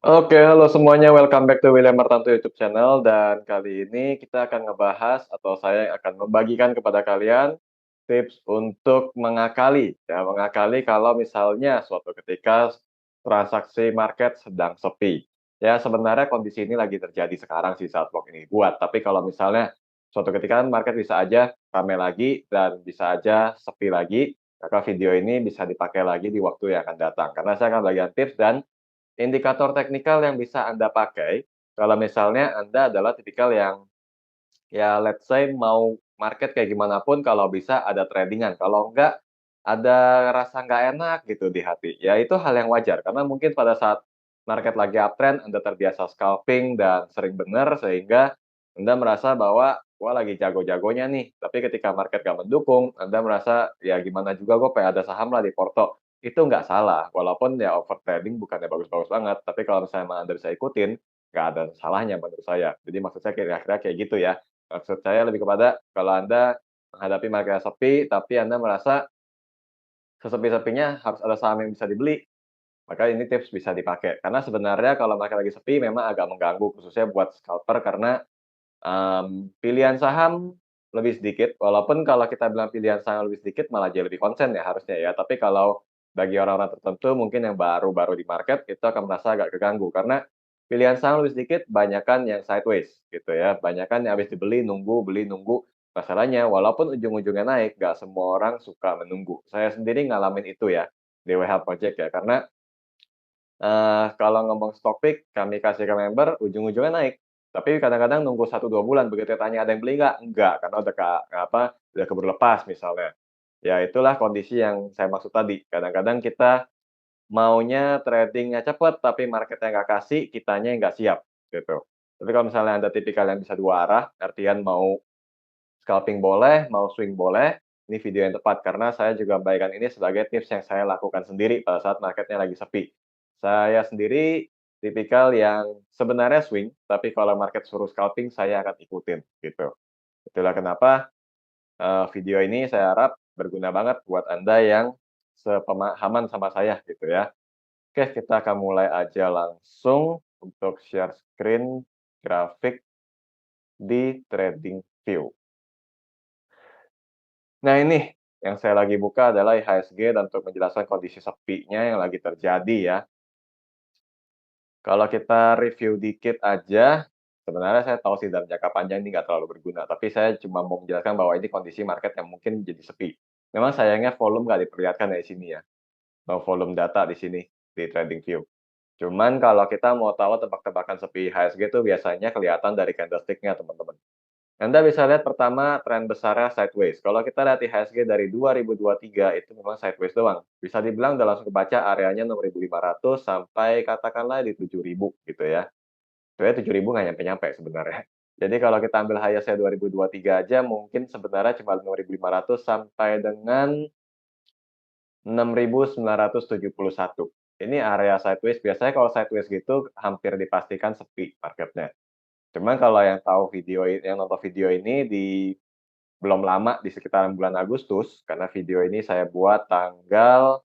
Oke, halo semuanya, welcome back to William Martanto YouTube channel, dan kali ini kita akan ngebahas atau saya akan membagikan kepada kalian tips untuk mengakali, ya, mengakali kalau misalnya suatu ketika transaksi market sedang sepi. Ya, sebenarnya kondisi ini lagi terjadi sekarang sih saat vlog ini buat, tapi kalau misalnya suatu ketika market bisa aja ramai lagi dan bisa aja sepi lagi, maka video ini bisa dipakai lagi di waktu yang akan datang. Karena saya akan bagikan tips dan indikator teknikal yang bisa Anda pakai, kalau misalnya Anda adalah tipikal yang, ya let's say mau market kayak gimana pun kalau bisa ada trading-an, kalau enggak, ada rasa nggak enak gitu di hati. Ya itu hal yang wajar, karena mungkin pada saat market lagi uptrend, Anda terbiasa scalping dan sering benar, sehingga Anda merasa bahwa, "Wah lagi jago-jagonya nih." Tapi ketika market nggak mendukung, Anda merasa, "Ya gimana juga gue pengen ada saham lah di porto." Itu nggak salah, walaupun ya over trading bukannya bagus-bagus banget, tapi kalau misalnya emang Anda bisa ikutin, nggak ada salahnya menurut saya. Jadi maksud saya kira-kira kayak gitu ya. Maksud saya lebih kepada kalau Anda menghadapi market yang sepi, tapi Anda merasa sesepi-sepinya harus ada saham yang bisa dibeli, maka ini tips bisa dipakai. Karena sebenarnya kalau market lagi sepi memang agak mengganggu, khususnya buat scalper karena, pilihan saham lebih sedikit, walaupun kalau kita bilang pilihan saham lebih sedikit malah jadi lebih konsen ya harusnya ya. Tapi kalau bagi orang-orang tertentu mungkin yang baru-baru di market, itu akan merasa agak keganggu, karena pilihan saham lebih sedikit, banyakan yang sideways gitu ya, banyakan yang habis dibeli nunggu, beli nunggu. Masalahnya walaupun ujung-ujungnya naik, nggak semua orang suka menunggu. Saya sendiri ngalamin itu ya, di WH Project ya, karena kalau ngomong stock pick, kami kasih ke member, ujung-ujungnya naik. Tapi kadang-kadang nunggu 1, 2 bulan, begitu tanya, "Ada yang beli nggak?" "Enggak," karena udah udah keburu lepas misalnya. Ya itulah kondisi yang saya maksud tadi. Kadang-kadang kita maunya trading-nya cepet, tapi market-nya nggak kasih, kitanya yang nggak siap, gitu. Tapi kalau misalnya Anda tipikal yang bisa 2 arah, artian mau scalping boleh, mau swing boleh, ini video yang tepat karena saya juga membagikan ini sebagai tips yang saya lakukan sendiri pada saat marketnya lagi sepi. Saya sendiri tipikal yang sebenarnya swing, tapi kalau market suruh scalping saya akan ikutin, gitu. Itulah kenapa, video ini saya harap berguna banget buat Anda yang sepemahaman sama saya, gitu ya. Oke, kita akan mulai aja langsung untuk share screen grafik di TradingView. Nah ini, yang saya lagi buka adalah IHSG dan untuk menjelaskan kondisi sepinya yang lagi terjadi ya. Kalau kita review dikit aja, sebenarnya saya tahu sih dalam jangka panjang ini nggak terlalu berguna, tapi saya cuma mau menjelaskan bahwa ini kondisi market yang mungkin jadi sepi. Memang sayangnya volume nggak diperlihatkan dari sini ya, volume data di sini, di TradingView. Cuman kalau kita mau tahu tebak-tebakan sepi IHSG itu biasanya kelihatan dari candlestick-nya teman-teman. Anda bisa lihat pertama tren besarnya sideways. Kalau kita lihat IHSG dari 2023 itu memang sideways doang. Bisa dibilang udah langsung kebaca areanya 6.500 sampai katakanlah di 7.000 gitu ya. Sebenarnya 7.000 nggak nyampe-nyampe sebenarnya. Jadi kalau kita ambil highest-nya 2023 aja mungkin sebenarnya cuma 6.500 sampai dengan 6.971. Ini area sideways, biasanya kalau sideways gitu hampir dipastikan sepi marketnya. Cuman kalau yang tahu yang nonton video ini belum lama di sekitaran bulan Agustus, karena video ini saya buat tanggal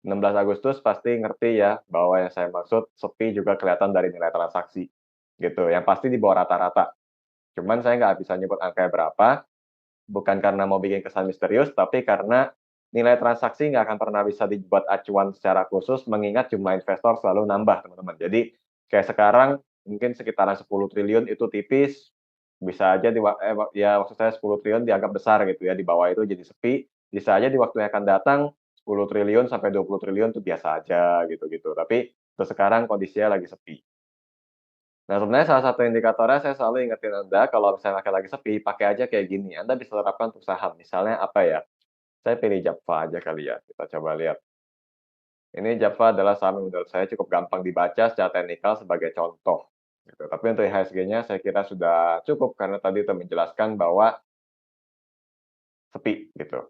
16 Agustus, pasti ngerti ya bahwa yang saya maksud sepi juga kelihatan dari nilai transaksi, gitu. Yang pasti di bawah rata-rata. Cuman saya nggak bisa nyebut angkanya berapa, bukan karena mau bikin kesan misterius, tapi karena nilai transaksi nggak akan pernah bisa dibuat acuan secara khusus, mengingat jumlah investor selalu nambah, teman-teman. Jadi, kayak sekarang mungkin sekitaran 10 triliun itu tipis, bisa aja ya maksud saya 10 triliun dianggap besar gitu ya, di bawah itu jadi sepi, bisa aja di waktu yang akan datang 10 triliun sampai 20 triliun itu biasa aja gitu-gitu. Tapi untuk sekarang kondisinya lagi sepi. Nah, sebenarnya salah satu indikatornya saya selalu ingetin Anda kalau misalnya lagi sepi, pakai aja kayak gini, Anda bisa terapkan untuk saham. Misalnya apa ya, saya pilih Java aja kali ya, kita coba lihat. Ini Java adalah saham yang menurut saya cukup gampang dibaca secara teknikal sebagai contoh, gitu. Tapi untuk IHSG-nya saya kira sudah cukup karena tadi sudah menjelaskan bahwa sepi, gitu.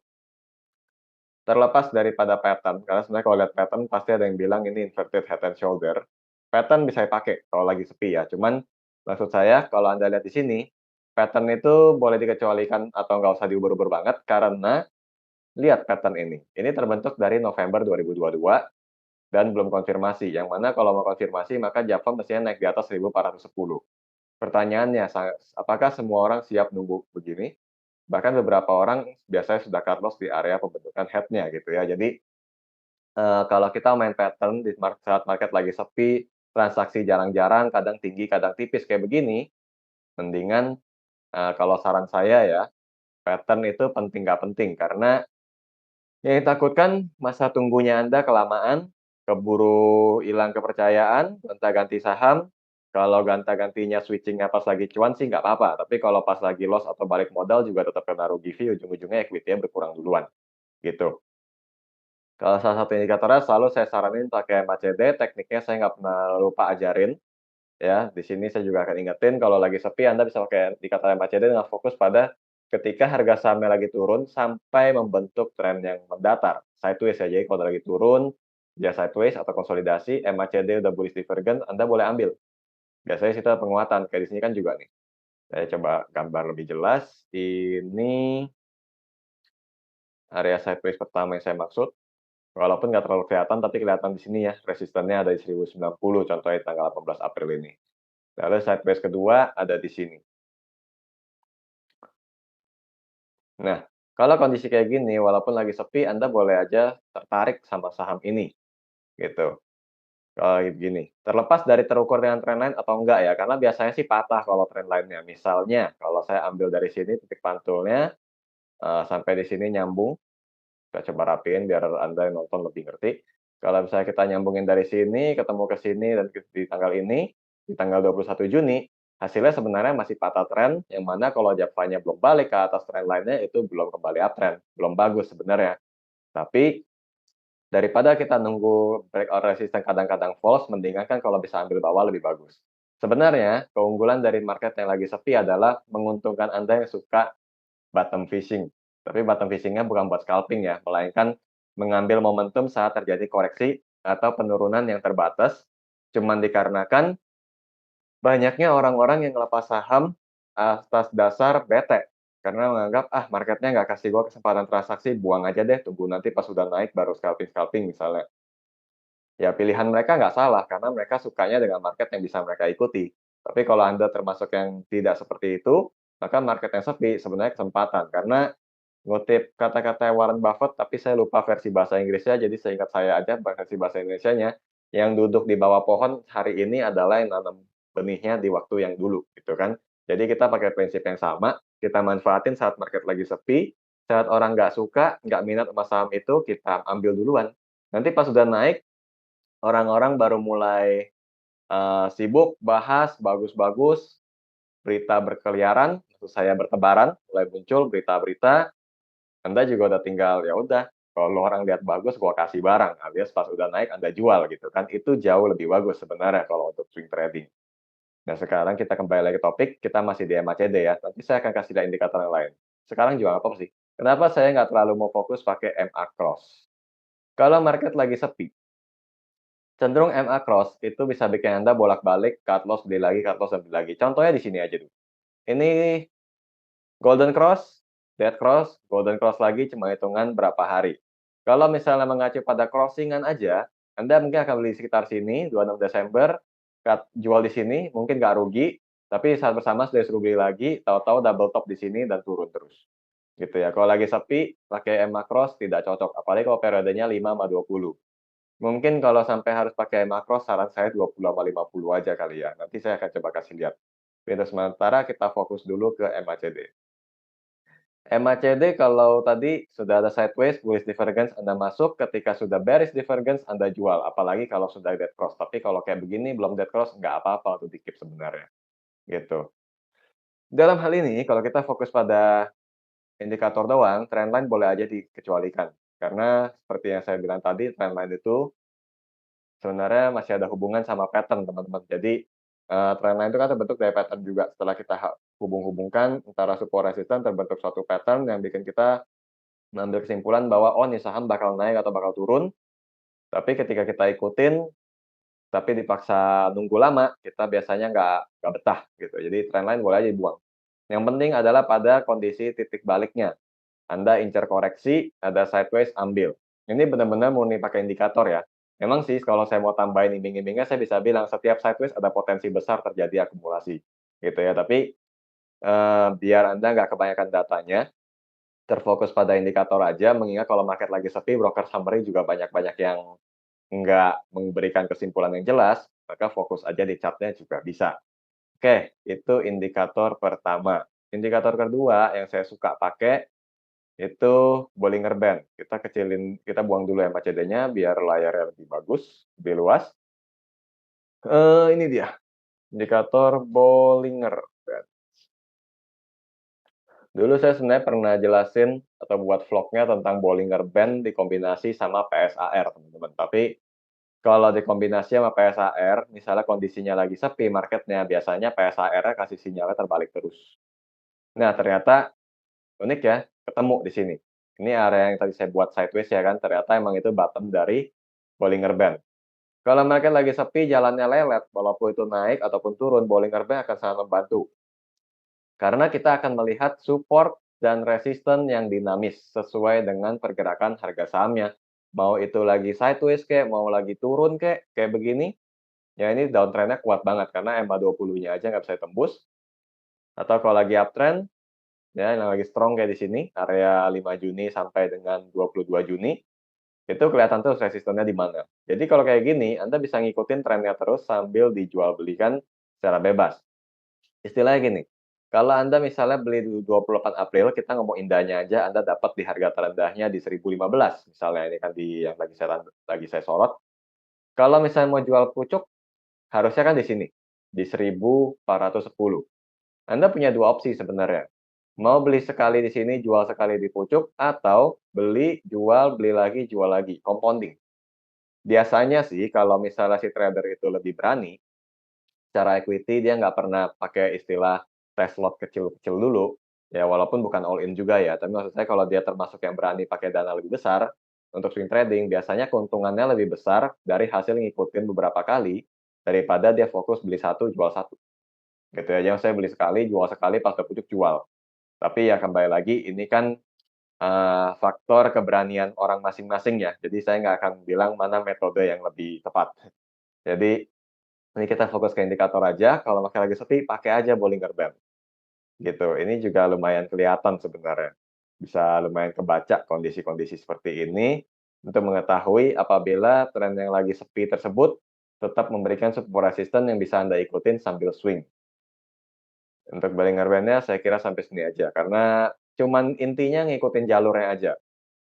Terlepas daripada pattern, karena sebenarnya kalau lihat pattern pasti ada yang bilang ini inverted head and shoulder. Pattern bisa dipakai kalau lagi sepi ya, cuman maksud saya kalau Anda lihat di sini, pattern itu boleh dikecualikan atau nggak usah diubur-ubur banget karena lihat pattern ini. Ini terbentuk dari November 2022, dan belum konfirmasi, yang mana kalau mau konfirmasi maka Java mestinya naik di atas 1410. Pertanyaannya, apakah semua orang siap nunggu begini? Bahkan beberapa orang biasanya sudah cut loss di area pembentukan head-nya gitu ya. Jadi, kalau kita main pattern di saat market lagi sepi, transaksi jarang-jarang, kadang tinggi, kadang tipis kayak begini, mendingan, kalau saran saya ya, pattern itu penting nggak penting, karena yang ditakutkan masa tunggunya Anda kelamaan, keburu hilang kepercayaan, gonta-ganti saham. Kalau gonta-gantinya switching-nya pas lagi cuan sih nggak apa-apa, tapi kalau pas lagi loss atau balik modal juga tetap kena rugi fee, ujung-ujungnya equity-nya berkurang duluan, gitu. Kalau salah satu indikatornya selalu saya saranin pakai MACD, tekniknya saya nggak pernah lupa ajarin, ya. Di sini saya juga akan ingetin kalau lagi sepi Anda bisa pakai indikator MACD dengan fokus pada ketika harga sahamnya lagi turun sampai membentuk tren yang mendatar, sideways ya. Jadi kalau lagi turun, dia sideways atau konsolidasi, MACD udah bullish divergent, Anda boleh ambil. Biasanya situ ada penguatan, kayak di sini kan juga nih. Saya coba gambar lebih jelas, ini area sideways pertama yang saya maksud. Walaupun nggak terlalu kelihatan, tapi kelihatan di sini ya, resistennya ada di 1090, contohnya tanggal 18 April ini. Lalu sideways kedua ada di sini. Nah, kalau kondisi kayak gini, walaupun lagi sepi, Anda boleh aja tertarik sama saham ini, gitu. Kalau gini, terlepas dari terukur dengan trendline atau enggak ya, karena biasanya sih patah kalau trendline-nya. Misalnya, kalau saya ambil dari sini titik pantulnya, sampai di sini nyambung, kita coba rapiin biar Anda yang nonton lebih ngerti. Kalau misalnya kita nyambungin dari sini, ketemu ke sini, dan di tanggal ini, di tanggal 21 Juni, hasilnya sebenarnya masih patah tren, yang mana kalau Javanya belum balik ke atas trend line-nya, itu belum kembali uptrend, belum bagus sebenarnya. Tapi, daripada kita nunggu breakout resistance kadang-kadang false, mendingan kan kalau bisa ambil bawah lebih bagus. Sebenarnya, keunggulan dari market yang lagi sepi adalah menguntungkan Anda yang suka bottom fishing. Tapi bottom fishing-nya bukan buat scalping ya, melainkan mengambil momentum saat terjadi koreksi atau penurunan yang terbatas, cuman dikarenakan banyaknya orang-orang yang ngelepas saham atas dasar bete. Karena menganggap, "Ah, marketnya nggak kasih gua kesempatan transaksi, buang aja deh, tunggu nanti pas sudah naik baru scalping-scalping," misalnya. Ya pilihan mereka nggak salah, karena mereka sukanya dengan market yang bisa mereka ikuti. Tapi kalau Anda termasuk yang tidak seperti itu, maka market yang sepi sebenarnya kesempatan. Karena ngutip kata-kata Warren Buffett, tapi saya lupa versi bahasa Inggrisnya, jadi seingat saya aja versi bahasa Indonesianya, yang duduk di bawah pohon hari ini adalah yang nanam benihnya di waktu yang dulu, gitu kan. Jadi kita pakai prinsip yang sama, kita manfaatin saat market lagi sepi, saat orang nggak suka, nggak minat sama saham itu, kita ambil duluan. Nanti pas sudah naik, orang-orang baru mulai, sibuk bahas bagus-bagus, berita berkeliaran, maksud saya bertebaran, mulai muncul berita-berita, Anda juga udah tinggal, ya udah, kalau orang lihat bagus gua kasih barang, alias pas udah naik Anda jual gitu kan, itu jauh lebih bagus sebenarnya kalau untuk swing trading. Nah sekarang kita kembali lagi ke topik, kita masih di MACD ya, nanti saya akan kasih lihat indikator yang lain. Sekarang juga nggak apa-apa sih, kenapa saya nggak terlalu mau fokus pakai MA cross? Kalau market lagi sepi, cenderung MA cross itu bisa bikin Anda bolak-balik, cut loss, beli lagi, cut loss, dan beli lagi. Contohnya di sini aja dulu. Ini golden cross, dead cross, golden cross lagi cuma hitungan berapa hari. Kalau misalnya mengacu pada crossingan aja, Anda mungkin akan beli sekitar sini, 26 Desember, jual di sini, mungkin nggak rugi, tapi saat bersama sudah disuruh beli lagi, tahu-tahu double top di sini dan turun terus. Gitu ya. Kalau lagi sepi, pakai EMA cross tidak cocok, apalagi kalau periodenya 5 sama 20. Mungkin kalau sampai harus pakai makro, saran saya 20 sama 50 aja kali ya. Nanti saya akan coba kasih lihat. Tapi untuk sementara kita fokus dulu ke MACD. MACD kalau tadi sudah ada sideways, bullish divergence Anda masuk, ketika sudah bearish divergence Anda jual, apalagi kalau sudah dead cross. Tapi kalau kayak begini belum dead cross, nggak apa-apa untuk di-keep sebenarnya, gitu. Dalam hal ini, kalau kita fokus pada indikator doang, trendline boleh aja dikecualikan. Karena seperti yang saya bilang tadi, trendline itu sebenarnya masih ada hubungan sama pattern, teman-teman. Jadi, trendline itu kan terbentuk dari pattern juga. Setelah kita hubung-hubungkan antara support resistance, terbentuk suatu pattern yang bikin kita mengambil kesimpulan bahwa, "Oh, nih saham bakal naik atau bakal turun." Tapi ketika kita ikutin, tapi dipaksa nunggu lama, kita biasanya nggak betah gitu. Jadi trendline boleh aja dibuang. Yang penting adalah pada kondisi titik baliknya. Anda incer koreksi, ada sideways, ambil. Ini benar-benar murni pakai indikator ya. Memang sih kalau saya mau tambahin iming-imingnya saya bisa bilang setiap sideways ada potensi besar terjadi akumulasi, gitu ya. Tapi, biar Anda nggak kebanyakan datanya, terfokus pada indikator aja, mengingat kalau market lagi sepi, broker summary juga banyak-banyak yang nggak memberikan kesimpulan yang jelas, maka fokus aja di chart-nya juga bisa. Oke, itu indikator pertama. Indikator kedua yang saya suka pakai itu Bollinger Band. Kita buang dulu MACD-nya biar layarnya lebih bagus, lebih luas. Ini dia, indikator Bollinger Band. Dulu saya sebenarnya pernah jelasin atau buat vlog-nya tentang Bollinger Band dikombinasi sama PSAR, teman-teman. Tapi kalau dikombinasi sama PSAR, misalnya kondisinya lagi sepi marketnya, biasanya PSAR-nya kasih sinyalnya terbalik terus. Nah, ternyata unik ya, ketemu di sini. Ini area yang tadi saya buat sideways ya kan, ternyata emang itu bottom dari Bollinger Band. Kalau market lagi sepi, jalannya lelet, walaupun itu naik ataupun turun, Bollinger Band akan sangat membantu. Karena kita akan melihat support dan resisten yang dinamis sesuai dengan pergerakan harga sahamnya. Mau itu lagi sideways kek, mau lagi turun kek, kayak begini, ya ini downtrend-nya kuat banget karena EMA 20-nya aja nggak bisa tembus. Atau kalau lagi uptrend, ya yang lagi strong kayak di sini, area 5 Juni sampai dengan 22 Juni, itu kelihatan tuh resistennya di mana. Jadi kalau kayak gini, Anda bisa ngikutin trennya terus sambil dijual belikan secara bebas. Istilahnya gini, kalau Anda misalnya beli di 28 April, kita ngomong indahnya aja, Anda dapat di harga terendahnya di 1015, misalnya ini kan di yang lagi saya sorot. Kalau misalnya mau jual pucuk, harusnya kan di sini, di 1410. Anda punya dua opsi sebenarnya. Mau beli sekali di sini, jual sekali di pucuk, atau beli, jual lagi, compounding. Biasanya sih kalau misalnya si trader itu lebih berani, secara equity dia nggak pernah pakai istilah test lot kecil-kecil dulu, ya walaupun bukan all in juga ya, tapi maksud saya kalau dia termasuk yang berani pakai dana lebih besar, untuk swing trading biasanya keuntungannya lebih besar dari hasil ngikutin beberapa kali, daripada dia fokus beli satu, jual satu, gitu ya. Jangan saya beli sekali, jual sekali, pas udah pucuk jual. Tapi ya kembali lagi ini kan, faktor keberanian orang masing-masing ya, jadi saya nggak akan bilang mana metode yang lebih tepat. Jadi ini kita fokus ke indikator aja, kalau masih lagi sepi, pakai aja Bollinger Band, gitu. Ini juga lumayan kelihatan sebenarnya. Bisa lumayan kebaca kondisi-kondisi seperti ini, untuk mengetahui apabila tren yang lagi sepi tersebut, tetap memberikan support resisten yang bisa Anda ikutin sambil swing. Untuk Bollinger Band-nya saya kira sampai sini aja, karena cuman intinya ngikutin jalurnya aja.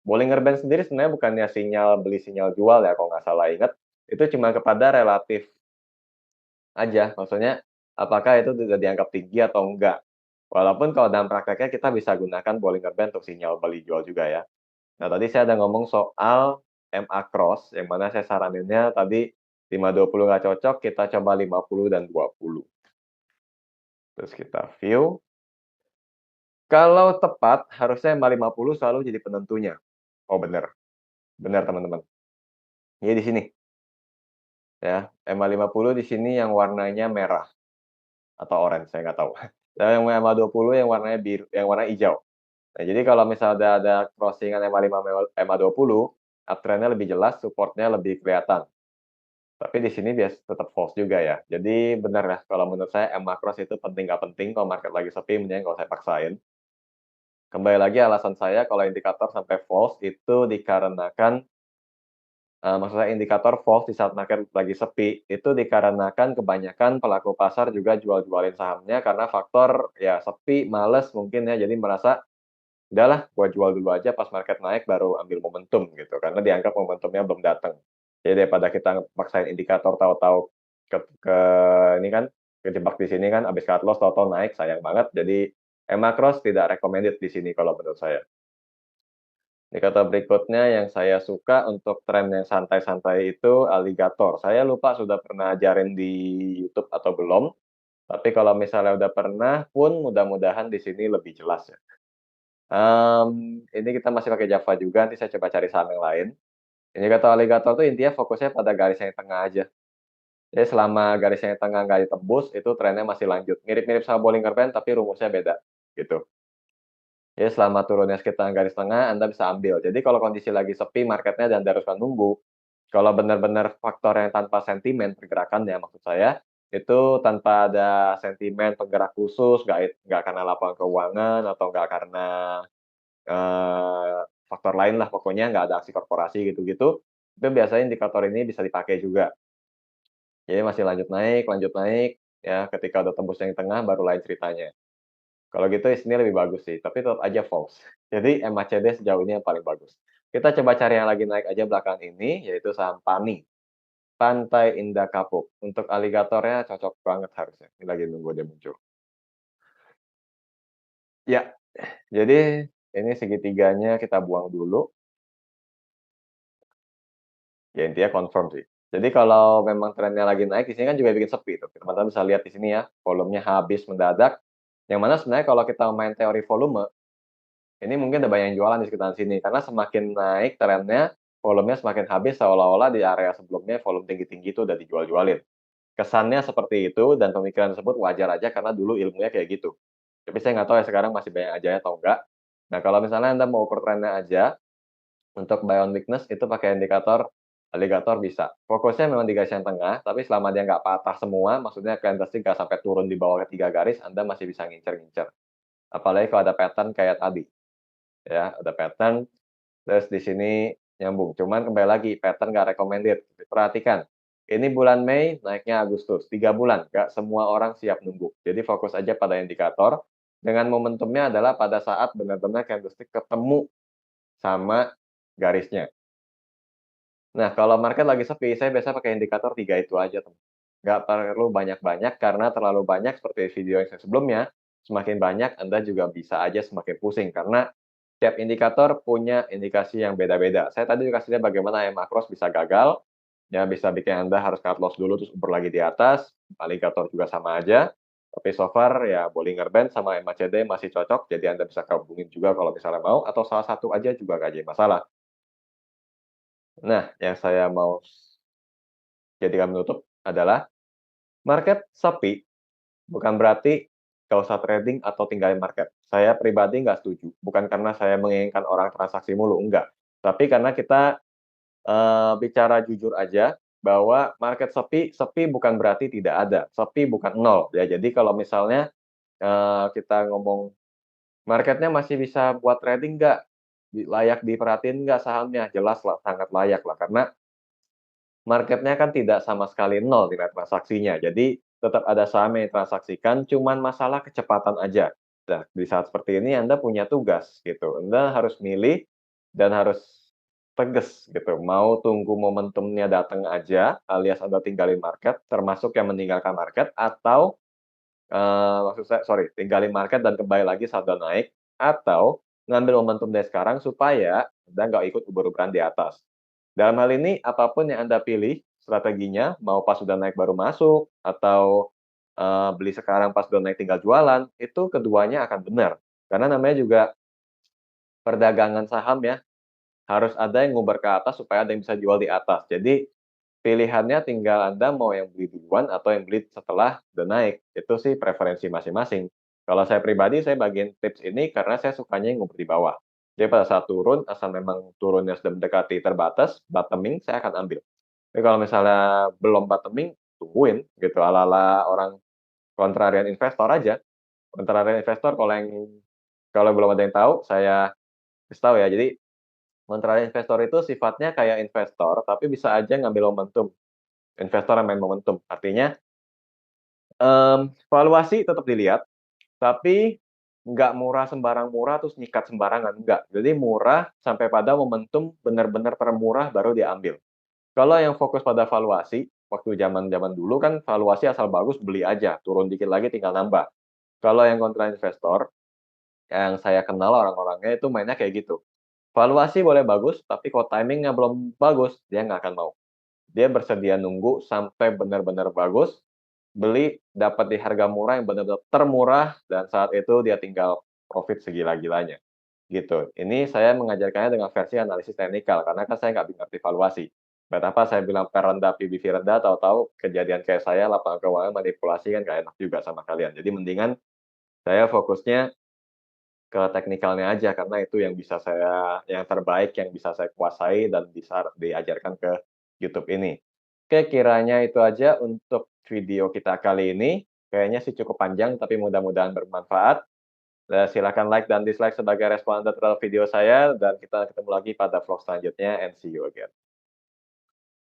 Bollinger Band sendiri sebenarnya bukannya sinyal beli, sinyal jual ya, kalau nggak salah ingat, itu cuma kepada relatif aja, maksudnya apakah itu sudah dianggap tinggi atau enggak. Walaupun kalau dalam prakteknya kita bisa gunakan Bollinger Band untuk sinyal beli jual juga ya. Nah tadi saya ada ngomong soal MA Cross, yang mana saya saraninnya tadi 520 nggak cocok, kita coba 50 dan 20. Terus kita view, kalau tepat harusnya MA 50 selalu jadi penentunya. Oh bener, bener teman-teman. Ini di sini ya, MA 50 di sini yang warnanya merah atau orange, saya nggak tahu. Dan yang MA 20 yang warnanya biru, yang warna hijau. Nah, jadi kalau misalnya ada crossingan MA5 MA20, uptrend-nya lebih jelas, support-nya lebih kelihatan. Tapi di sini tetap false juga ya. Jadi benar ya, kalau menurut saya MA cross itu penting nggak penting, kalau market lagi sepi mendingan nggak usah paksain. Kembali lagi alasan saya kalau indikator sampai false itu dikarenakan, maksud saya indikator false di saat market lagi sepi, itu dikarenakan kebanyakan pelaku pasar juga jual-jualin sahamnya karena faktor ya sepi, males mungkin ya, jadi merasa udahlah gua jual dulu aja pas market naik baru ambil momentum gitu, karena dianggap momentumnya belum datang. Jadi daripada kita maksain indikator tahu-tahu ke ini kan, kejebak di sini kan habis cut loss tahu-tahu naik sayang banget. Jadi EMA Cross tidak recommended di sini kalau menurut saya. Indikator berikutnya yang saya suka untuk tren yang santai-santai itu aligator. Saya lupa sudah pernah ajarin di YouTube atau belum, tapi kalau misalnya udah pernah pun mudah-mudahan di sini lebih jelas ya. Ini kita masih pakai Java juga, nanti saya coba cari saham yang lain. Indikator aligator tuh intinya fokusnya pada garis yang tengah aja. Jadi selama garis yang tengah nggak ditembus, itu trennya masih lanjut. Mirip-mirip sama Bollinger Band, tapi rumusnya beda, gitu. Jadi selama turunnya sekitar garis tengah, Anda bisa ambil. Jadi kalau kondisi lagi sepi marketnya dan harus nunggu, Kalau benar-benar faktor yang tanpa sentimen pergerakannya maksud saya, itu tanpa ada sentimen penggerak khusus, nggak karena laporan keuangan atau nggak karena, faktor lain lah pokoknya nggak ada aksi korporasi gitu-gitu, itu biasanya indikator ini bisa dipakai juga. Jadi masih lanjut naik, ya ketika udah tembus yang tengah baru lain ceritanya. Kalau gitu sini lebih bagus sih, tapi tetap aja false. Jadi MACD sejauh ini yang paling bagus. Kita coba cari yang lagi naik aja belakangan ini, yaitu saham PANI, Pantai Indah Kapuk. Untuk aligatornya cocok banget harusnya, ini lagi nunggu dia muncul. Ya, jadi ini segitiganya kita buang dulu, ya intinya confirm sih. Jadi kalau memang trennya lagi naik, di sini kan juga bikin sepi tuh. Teman-teman bisa lihat di sini ya, volumenya habis mendadak, yang mana sebenarnya kalau kita main teori volume, ini mungkin ada banyak yang jualan di sekitar sini, karena semakin naik trennya, volumenya semakin habis seolah-olah di area sebelumnya volume tinggi-tinggi itu udah dijual-jualin. Kesannya seperti itu dan pemikiran tersebut wajar aja karena dulu ilmunya kayak gitu. Tapi saya nggak tahu ya sekarang masih banyak aja atau enggak. Nah, kalau misalnya Anda mau ukur trennya aja, untuk buy on weakness itu pakai indikator aligator bisa. Fokusnya memang di garis yang tengah, tapi selama dia nggak patah semua, maksudnya candlestick nggak sampai turun di bawah 3 garis, Anda masih bisa ngincer-ngincer. Apalagi kalau ada pattern kayak tadi, ya, ada pattern, terus di sini nyambung. Cuman kembali lagi, pattern nggak recommended. Perhatikan, ini bulan Mei, naiknya Agustus, 3 bulan, nggak semua orang siap nunggu. Jadi fokus aja pada indikator, dengan momentumnya adalah pada saat benar-benar candlestick ketemu sama garisnya. Nah, kalau market lagi sepi, saya biasa pakai indikator 3 itu aja, teman. Nggak perlu banyak-banyak, karena terlalu banyak seperti video yang saya sebelumnya, semakin banyak Anda juga bisa aja semakin pusing, karena tiap indikator punya indikasi yang beda-beda. Saya tadi kasih lihat bagaimana EMA Cross bisa gagal, ya bisa bikin Anda harus cut loss dulu terus uber lagi di atas, alligator juga sama aja. Tapi so far ya Bollinger Band sama MACD masih cocok, jadi Anda bisa gabungin juga kalau misalnya mau, atau salah satu aja juga nggak jadi masalah. Nah, yang saya mau jadikan menutup adalah market sepi bukan berarti nggak usah trading atau tinggalin market. Saya pribadi nggak setuju, bukan karena saya menginginkan orang transaksi mulu, enggak. Tapi karena kita, bicara jujur aja, bahwa market sepi, sepi bukan berarti tidak ada, sepi bukan nol, ya. Jadi kalau misalnya, kita ngomong, "Marketnya masih bisa buat trading nggak? Layak diperhatiin nggak sahamnya?" Jelas lah, sangat layak lah, karena marketnya kan tidak sama sekali nol nilai transaksinya, jadi tetap ada saham yang ditransaksikan, cuman masalah kecepatan aja. Nah, di saat seperti ini Anda punya tugas gitu, Anda harus milih dan harus tegas gitu, mau tunggu momentumnya datang aja, alias Anda tinggalin market, termasuk yang meninggalkan market, atau, maksud saya sorry, tinggalin market dan kembali lagi saat udah naik, atau ngambil momentum dari sekarang supaya Anda nggak ikut uber-uberan di atas. Dalam hal ini, apapun yang Anda pilih strateginya, mau pas sudah naik baru masuk, atau, beli sekarang pas udah naik tinggal jualan, itu keduanya akan benar. Karena namanya juga perdagangan saham ya, harus ada yang nguber ke atas supaya ada yang bisa jual di atas. Jadi, pilihannya tinggal Anda mau yang beli duluan atau yang beli setelah udah naik, itu sih preferensi masing-masing. Kalau saya pribadi, saya bagiin tips ini karena saya sukanya yang nguber di bawah. Jadi pada saat turun, asal memang turunnya sudah mendekati terbatas, bottoming, saya akan ambil. Tapi kalau misalnya belum bottoming, tungguin gitu, ala-ala orang kontrarian investor aja. Kontrarian investor kalau belum ada yang tahu, saya kasih tahu ya. Jadi, kontrarian investor itu sifatnya kayak investor, tapi bisa aja ngambil momentum. Investor yang main momentum. Artinya, valuasi tetap dilihat, tapi nggak murah sembarang murah terus nyikat sembarangan, enggak. Jadi murah sampai pada momentum benar-benar termurah baru diambil. Kalau yang fokus pada valuasi, waktu zaman-zaman dulu kan valuasi asal bagus beli aja, turun dikit lagi tinggal nambah. Kalau yang kontra investor, yang saya kenal orang-orangnya itu mainnya kayak gitu. Valuasi boleh bagus, tapi kalau timing-nya belum bagus, dia nggak akan mau. Dia bersedia nunggu sampai benar-benar bagus, beli, dapat di harga murah yang benar-benar termurah, dan saat itu dia tinggal profit segila-gilanya, gitu. Ini saya mengajarkannya dengan versi analisis teknikal, karena kan saya nggak ngerti valuasi. Betapa saya bilang PER rendah, PBV rendah, tahu-tahu kejadian kayak saya, lapangan keuangan manipulasi kan nggak enak juga sama kalian. Jadi mendingan saya fokusnya ke teknikalnya aja, karena itu yang bisa saya yang terbaik yang bisa saya kuasai dan bisa diajarkan ke YouTube ini. Oke, kiranya itu aja untuk video kita kali ini. Kayaknya sih cukup panjang, tapi mudah-mudahan bermanfaat. Silakan like dan dislike sebagai respon Anda terhadap video saya, dan kita ketemu lagi pada vlog selanjutnya, and see you again.